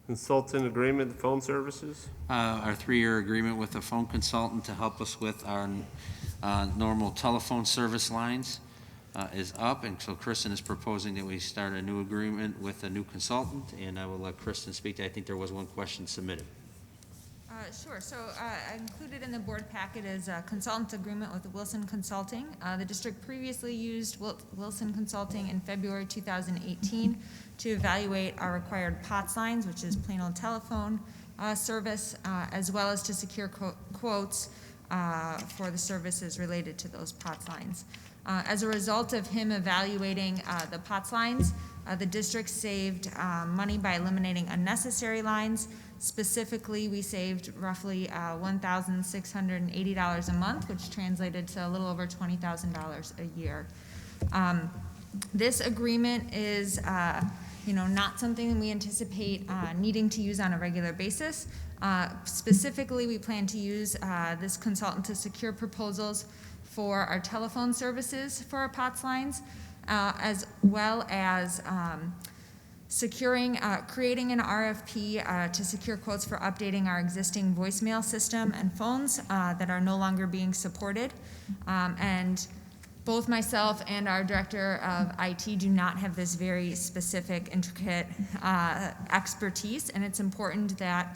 Consultant agreement, phone services? Our 3-year agreement with a phone consultant to help us with our normal telephone service lines is up, and so Kristen is proposing that we start a new agreement with a new consultant, and I will let Kristen speak to. I think there was one question submitted. Sure. So included in the board packet is a consultant agreement with Wilson Consulting. The district previously used Wilson Consulting in February 2018 to evaluate our required POTS lines, which is plain old telephone service, as well as to secure quotes for the services related to those POTS lines. As a result of him evaluating the POTS lines, the district saved money by eliminating unnecessary lines. Specifically, we saved roughly $1,680 a month, which translated to a little over $20,000 a year. This agreement is, not something we anticipate needing to use on a regular basis. Specifically, we plan to use this consultant to secure proposals for our telephone services for our POTS lines, as well as creating an RFP to secure quotes for updating our existing voicemail system and phones that are no longer being supported. And both myself and our director of IT do not have this very specific, intricate expertise, and it's important that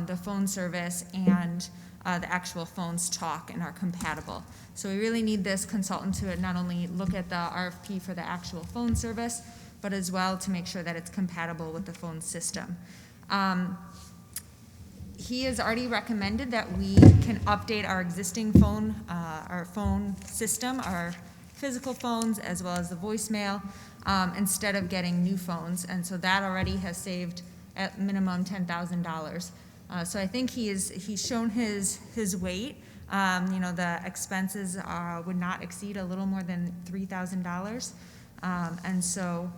the phone service and the actual phones talk and are compatible. So we really need this consultant to not only look at the RFP for the actual phone service, but as well to make sure that it's compatible with the phone system. He has already recommended that we can update our existing phone system, our physical phones, as well as the voicemail, instead of getting new phones. And so that already has saved at minimum $10,000. So I think he's shown his weight. The expenses would not exceed a little more than $3,000. And so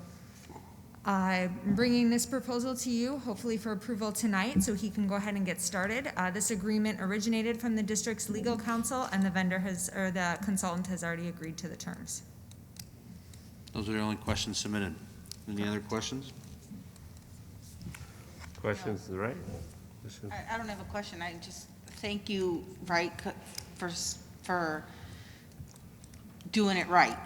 I'm bringing this proposal to you, hopefully for approval tonight, so he can go ahead and get started. This agreement originated from the district's legal counsel, and the consultant has already agreed to the terms. Those are the only questions submitted. Any other questions? Questions, right? I don't have a question. I just thank you, right, for doing it right,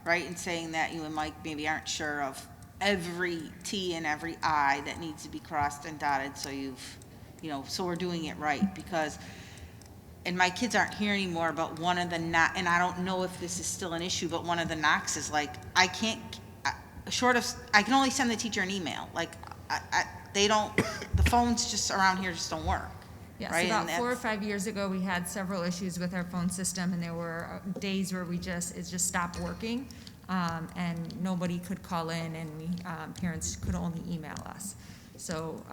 and saying that you and Mike maybe aren't sure of every T and every I that needs to be crossed and dotted. So so we're doing it right, because, and my kids aren't here anymore, but one of the and I don't know if this is still an issue, but one of the knocks is like, I can only send the teacher an email. Like, they don't, the phones just around here just don't work. Yes, right? about 4 or 5 years ago, we had several issues with our phone system, and there were days where it just stopped working, and nobody could call in, and parents could only email us. So,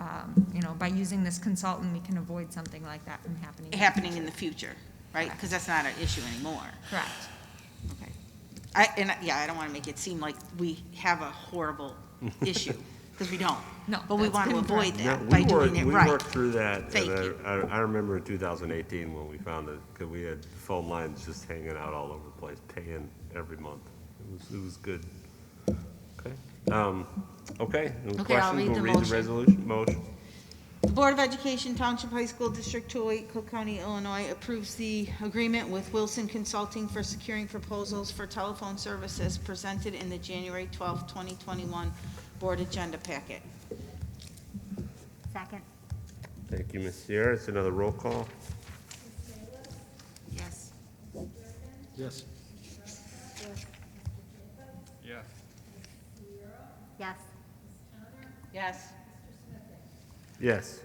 by using this consultant, we can avoid something like that from happening. In the future, right? Because that's not an issue anymore. Correct. Okay. I don't want to make it seem like we have a horrible issue, because we don't. No, but we want to avoid that by doing it we right. worked through that. Thank and you. I remember in 2018 when we found it, because we had phone lines just hanging out all over the place, paying every month. It was good. Okay. Okay. Any Okay, I'll questions? read We'll the read the motion. resolution. Motion. The Board of Education, Township High School, District 208, Cook County, Illinois, approves the agreement with Wilson Consulting for securing proposals for telephone services presented in the January 12, 2021 Board Agenda Packet. Second. Thank you, Ms. Sierra. It's another roll call. Yes. Yes. Yes. Yes. Yes. Yes.